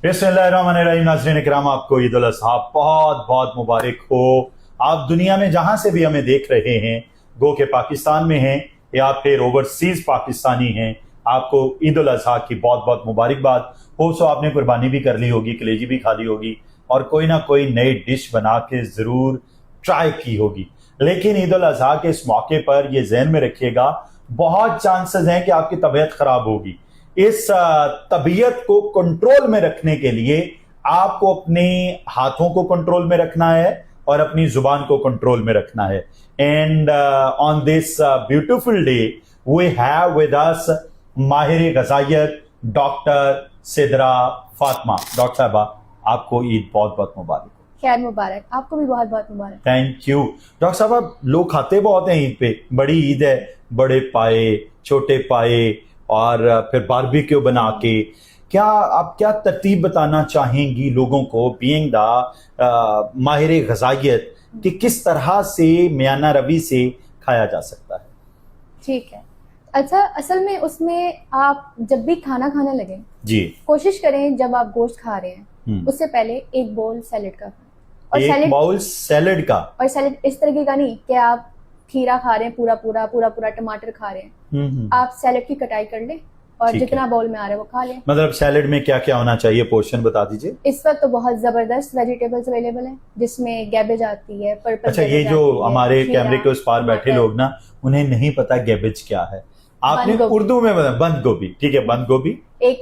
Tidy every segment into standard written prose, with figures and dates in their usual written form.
बिस्मिल्लाहिर्रहमानिर्रहीम। नाज़रीन इकराम, आपको ईद उल अज़हा बहुत बहुत मुबारक हो। आप दुनिया में जहां से भी हमें देख रहे हैं, गो के पाकिस्तान में हैं या फिर ओवरसीज पाकिस्तानी हैं, आपको ईद उल अज़हा की बहुत बहुत मुबारकबाद हो। सो आपने कुर्बानी भी कर ली होगी, कलेजी भी खा ली होगी और कोई ना कोई नई डिश बना के ज़रूर ट्राई की होगी। लेकिन ईद उल अज़हा के इस मौके पर यह जहन में रखिएगा, बहुत चांसेस हैं कि आपकी तबीयत खराब होगी। इस तबीयत को कंट्रोल में रखने के लिए आपको अपने हाथों को कंट्रोल में रखना है और अपनी जुबान को कंट्रोल में रखना है। And on this beautiful day we have with us माहिर ग़ज़ाइयत डॉक्टर सिदरा फातिमा। डॉक्टर साहबा, आपको ईद बहुत बहुत मुबारक। खैर मुबारक, आपको भी बहुत बहुत मुबारक। Thank you. डॉक्टर साहब, लोग खाते बहुत हैं ईद पे, बड़ी ईद है, बड़े पाए छोटे पाए और फिर बारबेक्यू बना के। क्या आप क्या तरतीब बताना चाहेंगी लोगों को, बीइंग द माहिर ग़ज़ाइयत, कि किस तरह से मियाना रवि से खाया जा सकता है? ठीक है। अच्छा, असल में उसमें आप जब भी खाना खाने लगे जी, कोशिश करें जब आप गोश्त खा रहे हैं उससे पहले एक बाउल सैलेड का खाएं। और एक बाउल सैलेड का। और सैलेड इस तरीके का नहीं कि आप खीरा खा रहे हैं पूरा टमाटर खा रहे हैं। आप सैलेड की कटाई कर लें और जितना बाउल में आ रहा है वो खा लें। मतलब सैलेड में क्या क्या होना चाहिए, पोर्शन बता दीजिए। इस वक्त तो बहुत जबरदस्त वेजिटेबल्स अवेलेबल हैं जिसमें कैबेज आती है, पर्पल। अच्छा, ये जो हमारे कैमरे के उस पार बैठे लोग ना, उन्हें नहीं पता कैबेज क्या है, आपने उर्दू में बताया। बंद गोभी, ठीक है, बंद गोभी। एक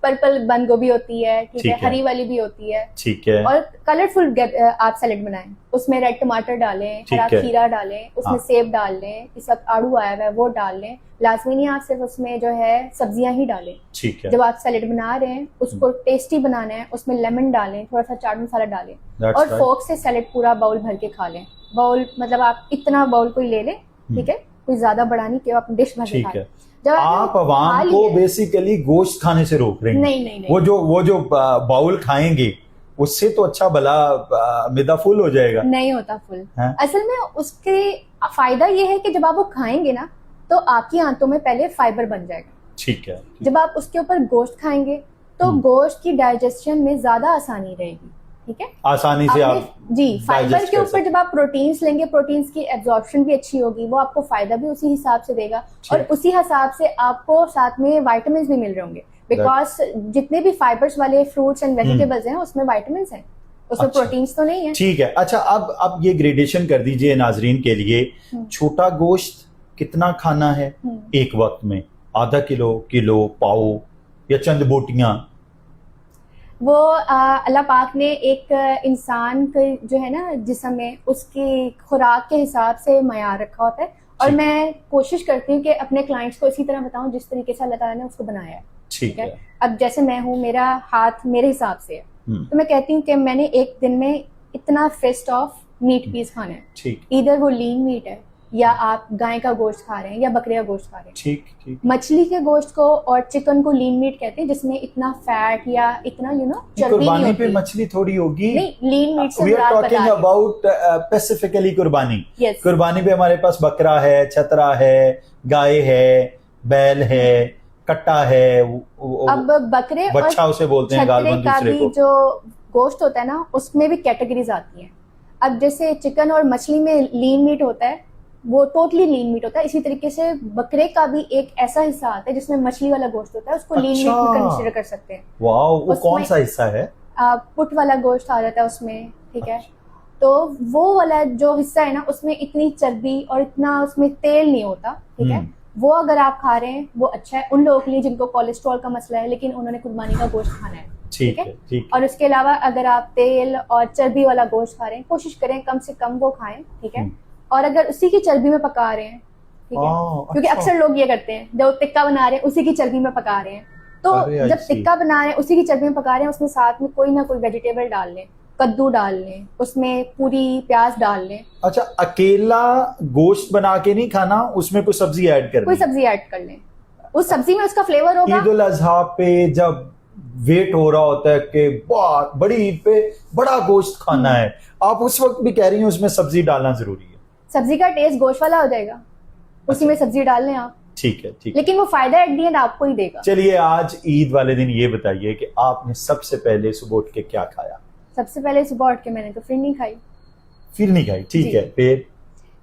पर्पल बंद गोभी होती है, ठीक है, हरी वाली भी होती है, ठीक है। और कलरफुल आप सैलेड बनाएं, उसमें रेड टमाटर डालें, हरा खीरा डालें, उसमें सेब डाल लें, इस वक्त आड़ू आया हुआ है वो डाल लें। लाजमी नहीं आप सिर्फ उसमें जो है सब्जियां ही डालें। ठीक है। जब आप सैलेड बना रहे हैं उसको टेस्टी बनाना है, उसमें लेमन डालें, थोड़ा सा चाट मसाला डालें और फोर्क से सैलेड पूरा बाउल भर के खा लें। बाउल मतलब आप इतना बाउल कोई ले लें, ठीक है, कोई ज्यादा बड़ा नहीं कि आप डिश भर के खाएं। जब आप अवाम को बेसिकली गोश्त खाने से रोक रहे हैं। नहीं। वो जो बाउल खाएंगे उससे तो अच्छा भला मिदा फुल हो जाएगा। नहीं होता फुल। असल में उसके फायदा ये है कि जब आप वो खाएंगे ना तो आपकी आंतों में पहले फाइबर बन जाएगा। ठीक है। जब आप उसके ऊपर गोश्त खाएंगे तो गोश्त की डाइजेशन में ज्यादा आसानी रहेगी, ठीक है, आसानी से आप जी फाइबर के ऊपर जब आप प्रोटीन्स लेंगे, प्रोटीन्स की एब्जॉर्प्शन भी अच्छी होगी, वो आपको फायदा भी उसी हिसाब से देगा और उसी हिसाब से आपको साथ में विटामिन्स भी मिल रहे होंगे। बिकॉज जितने भी फाइबर्स वाले फ्रूट्स एंड वेजिटेबल्स हैं उसमें विटामिन्स हैं, उसमें प्रोटीन्स तो नहीं है। ठीक है। अच्छा, अब ये ग्रेडेशन कर दीजिए नाजरीन के लिए। छोटा गोश्त कितना खाना है एक वक्त में? आधा किलो, पाव या चंद बोटियां? वो अल्लाह पाक ने एक इंसान के जो है ना जिस्म में उसकी खुराक के हिसाब से मयार रखा होता है और मैं कोशिश करती हूँ कि अपने क्लाइंट्स को इसी तरह बताऊं जिस तरीके से अल्लाह ताला ने उसको बनाया है। ठीक है। अब जैसे मैं हूँ, मेरा हाथ मेरे हिसाब से है, तो मैं कहती हूँ कि मैंने एक दिन में इतना फिस्ट ऑफ मीट पीस खाना है। इधर वो लीन मीट है या आप गाय का गोश्त खा रहे हैं या बकरे का गोश्त खा रहे हैं। ठीक। मछली के गोश्त को और चिकन को लीन मीट कहते हैं, जिसमें इतना फैट या इतना चर्बी नहीं होती। पे मछली थोड़ी होगी। नहीं, लीन मीट से we are talking about specifically कुर्बानी। कुर्बानी पे हमारे पास बकरा है, छतरा है, गाय है, बैल है, कट्टा है। अब बकरे और उसे बोलते हैं गालबन दूसरे को। जो गोश्त होता है ना उसमें भी कैटेगरीज आती हैं। अब जैसे चिकन और मछली में लीन मीट होता है, वो टोटली लीन मीट होता है। इसी तरीके से बकरे का भी एक ऐसा हिस्सा आता है जिसमें मछली वाला गोश्त होता है, उसको लीन मीट में कंसीडर कर सकते हैं। वाओ, वो कौन सा हिस्सा है? पुट वाला गोश्त आ जाता है उसमें, ठीक है। तो वो वाला जो हिस्सा है ना उसमें इतनी चर्बी और इतना उसमें तेल नहीं होता, ठीक है। वो अगर आप खा रहे हैं वो अच्छा है उन लोगों के लिए जिनको कोलेस्ट्रॉल का मसला है लेकिन उन्होंने कुर्बानी का गोश्त खाना है, ठीक है। और उसके अलावा अगर आप तेल और चर्बी वाला गोश्त खा रहे हैं कोशिश करें कम से कम वो खाएं, ठीक है। और अगर उसी की चर्बी में पका रहे हैं, ठीक है, क्योंकि अक्सर लोग ये करते हैं जब टिक्का बना रहे हैं उसी की चर्बी में पका रहे हैं, तो जब टिक्का बना रहे हैं उसी की चर्बी में पका रहे हैं उसमें साथ में कोई ना कोई वेजिटेबल डाल लें, कद्दू डाल लें, उसमें पूरी प्याज डाल लें। अच्छा, अकेला गोश्त बना के नहीं खाना, उसमें कोई सब्जी ऐड कर, कोई सब्जी ऐड कर लें, उस सब्जी में उसका फ्लेवर होगा। ईद उल अज़हा पे जब वेट हो रहा होता है कि बहुत बड़ी ईद पे बड़ा गोश्त खाना है, आप उस वक्त भी कह रही हैं उसमें सब्जी डालना जरूरी है। सब्जी का टेस्ट गोश्त वाला हो जाएगा, उसी में सब्जी डाल लें आप। ठीक है, ठीक है। लेकिन वो फायदा एट दी एंड आपको ही देगा। चलिए आज ईद वाले दिन ये बताइए कि आपने सबसे पहले सुबह उठ के क्या खाया? सबसे पहले सुबह उठ के मैंने तो फिर नहीं खाई। फिर नहीं खाई, ठीक जी। है।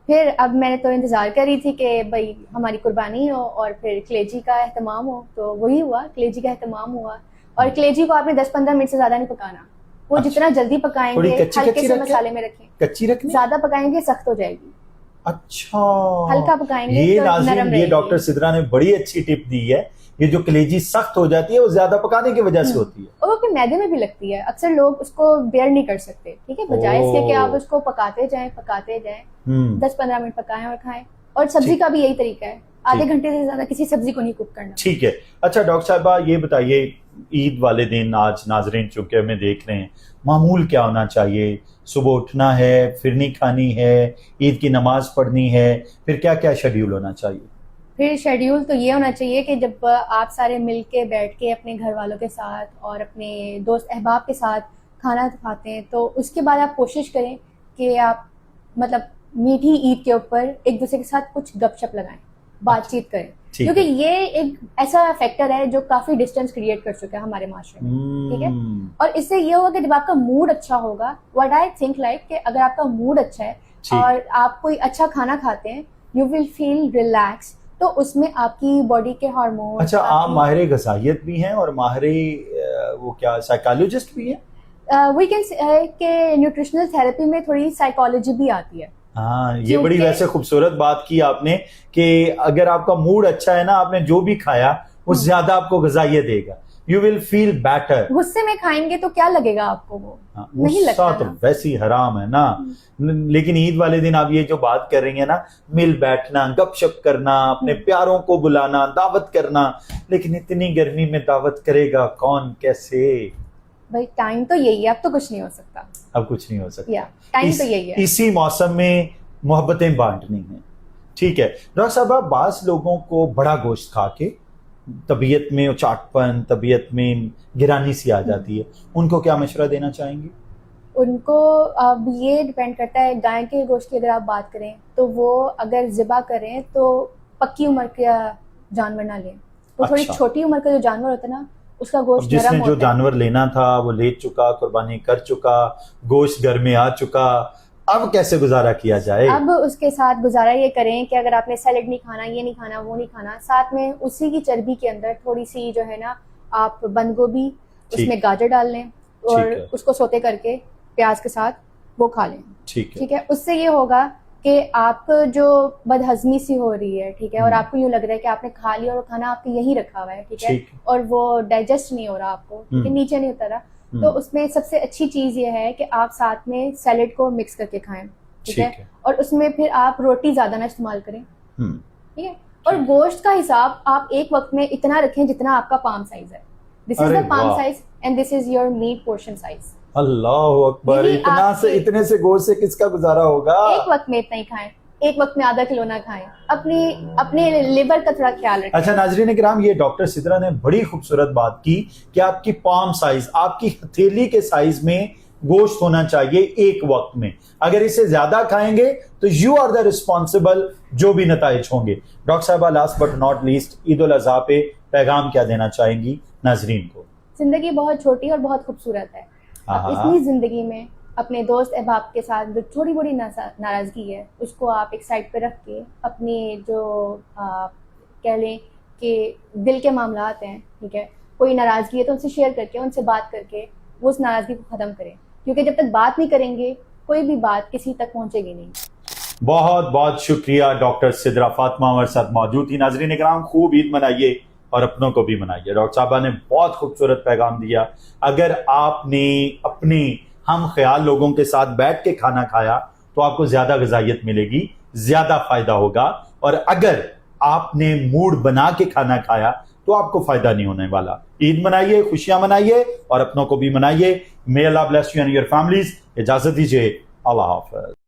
फिर अब मैंने तो इंतजार करी थी कि भाई हमारी कुर्बानी हो और फिर कलेजी का एहतमाम हो, तो वही हुआ, कलेजी का एहतमाम हुआ। और कलेजी को आपने 10-15 मिनट से ज्यादा नहीं पकाना। वो अच्छा। जितना जल्दी थोड़ी पकाएंगे, कच्ची हल्के कच्ची से रखें? मसाले में रखें। कच्ची रखनी? ज्यादा पकाएंगे सख्त हो जाएगी। अच्छा, हल्का पकाएंगे ये तो नरम नाज़रीन, ये रहेगी। डॉक्टर सिद्रा ने बड़ी अच्छी टिप दी है। ये जो कलेजी सख्त हो जाती है वो ज्यादा पकाने की वजह से होती है। और वो फिर मैदे में भी लगती है, अक्सर लोग उसको बेयर नहीं कर सकते। ठीक है, बजाय इसके कि आप उसको पकाते जाएं 10-15 मिनट पकाएं और खाएं। और सब्जी ठीक। का भी यही तरीका है, आधे ठीक। घंटे से ज्यादा किसी सब्जी को नहीं कुक करना। ठीक है। अच्छा डॉक्टर साहबा, ये बताइए ईद वाले दिन आज नाजरीन चूंकि हमें देख रहे हैं, मामूल क्या होना चाहिए? सुबह उठना है, फिरनी खानी है, ईद की नमाज पढ़नी है, फिर क्या क्या शेड्यूल होना चाहिए? फिर शेड्यूल तो ये होना चाहिए कि जब आप सारे मिल के बैठ के अपने घर वालों के साथ और अपने दोस्त अहबाब के साथ खाना खाते हैं, तो उसके बाद आप कोशिश करें कि आप मतलब मीठी ईद के ऊपर एक दूसरे के साथ कुछ गपशप लगाएं, बातचीत करें। ठीक क्योंकि है। ये एक ऐसा फैक्टर है जो काफी डिस्टेंस क्रिएट कर चुका है हमारे माशरे में। ठीक है, और इससे ये होगा कि जब आपका मूड अच्छा होगा, व्हाट आई थिंक लाइक कि अगर आपका मूड अच्छा है ठीक। और आप कोई अच्छा खाना खाते हैं, यू विल फील रिलैक्स, तो उसमें आपकी बॉडी के हार्मोन। अच्छा, आप माहिर गज़ाइयत भी हैं और माहिर वो क्या साइकोलॉजिस्ट भी हैं? वी कैन के न्यूट्रिशनल थेरेपी में थोड़ी साइकोलॉजी भी आती है। हाँ, ये क्योंकि- बड़ी वैसे खूबसूरत बात की आपने कि अगर आपका मूड अच्छा है ना, आपने जो भी खाया वो ज्यादा आपको गज़ाइयत देगा। You will feel better. गुस्से में खाएंगे तो क्या लगेगा आपको? वो हाँ, नहीं गुस्सा लगता तो ना। वैसे ही हराम है ना। लेकिन ईद वाले दिन आप ये जो बात कर रही है ना, मिल बैठना, गपशप करना, अपने प्यारों को बुलाना, दावत करना, लेकिन इतनी गर्मी में दावत करेगा कौन, कैसे? भाई टाइम तो यही है, अब तो कुछ नहीं हो सकता। अब कुछ नहीं हो सकता। या टाइम तो यही है। इसी मौसम में मोहब्बतें बांटनी है। ठीक है डॉक्टर साहब, बास लोगों को बड़ा गोश्त खा के तबीयत में उचाटपन, तबीयत में गिरानी सी आ जाती है, उनको क्या मशवरा देना चाहेंगे? उनको अब ये डिपेंड करता है, गाय के गोश्त की अगर आप बात करें तो वो अगर ज़िबा करें तो पक्की उम्र का जानवर ना लें। तो थोड़ी अच्छा। छोटी उम्र का जो जानवर होता है ना, उसका अब गोश्त जिसने नरम जो होता है। जानवर लेना था वो ले चुका, कुर्बानी कर चुका, गोश्त घर में आ चुका, अब कैसे गुजारा किया जाए? अब उसके साथ गुजारा ये करें कि अगर आपने सैलेड नहीं खाना, ये नहीं खाना, वो नहीं खाना, साथ में उसी की चर्बी के अंदर थोड़ी सी जो है ना, आप बंद गोभी, ठीक। उसमें गाजर डाल लें और ठीक है। उसको सोते करके प्याज के साथ वो खा लें। ठीक है। ठीक है, उससे ये होगा कि आप जो बदहजमी सी हो रही है, ठीक है, और आपको यूं लग रहा है कि आपने खा लिया और वो खाना आपके यहीं रखा हुआ है, ठीक है, ठीक। और वो डाइजेस्ट नहीं हो रहा आपको, ठीक है, नीचे नहीं उतरा, तो उसमें सबसे अच्छी चीज ये है कि आप साथ में सैलेड को मिक्स करके खाएं। ठीक ठीक है, है। और उसमें फिर आप रोटी ज्यादा ना इस्तेमाल करें। हम्म, ठीक है, और गोश्त का हिसाब आप एक वक्त में इतना रखें जितना आपका पाम साइज है। दिस इज अरे द पाम वाह। Size and this is your meat portion size. अल्लाह अकबर, यही इतने से गोश्त से किसका गुजारा होगा? एक वक्त में इतना ही खाएं, एक वक्त में आधा किलो ना खाएं। अपने लिवर का थोड़ा ख्याल रखें। अच्छा नाजरीन किराम, ये डॉक्टर सिद्रा ने बड़ी खूबसूरत बात की कि आपकी पाम साइज, आपकी हथेली के साइज में गोश्त होना चाहिए एक वक्त में। अगर इसे ज्यादा खाएंगे तो यू आर द रिस्पॉन्सिबल जो भी नताइज होंगे। डॉक्टर साहबा, last but not least, Eid ul Azha पे पैगाम क्या देना चाहेंगी नाजरीन को? जिंदगी बहुत छोटी और बहुत खूबसूरत है। हाँ। अब इतनी जिंदगी में अपने दोस्त अहबाब के साथ जो थोड़ी बड़ी नाराजगी है, उसको आप एक साइड पे रख के अपनी जो कह लें कि दिल के मामलात हैं, ठीक है, कोई नाराजगी है तो उनसे शेयर करके, उनसे बात करके वो उस नाराजगी को खत्म करें। क्योंकि जब तक बात नहीं करेंगे कोई भी बात किसी तक पहुंचेगी नहीं। बहुत बहुत शुक्रिया डॉक्टर सिद्रा फातिमा हमारे साथ मौजूद थी। नाजरीन इकराम, खूब ईद मनाइए और अपनों को भी मनाइए। डॉक्टर साहबा ने बहुत खूबसूरत पैगाम दिया। अगर आपने अपने हम ख्याल लोगों के साथ बैठ के खाना खाया तो आपको ज्यादा ग़िज़ाइयत मिलेगी, ज्यादा फायदा होगा, और अगर आपने मूड बना के खाना खाया तो आपको फायदा नहीं होने वाला। ईद मनाइए, खुशियां मनाइए और अपनों को भी मनाइए। May Allah bless you and your families. इजाजत दीजिए, अल्लाह हाफ़िज़।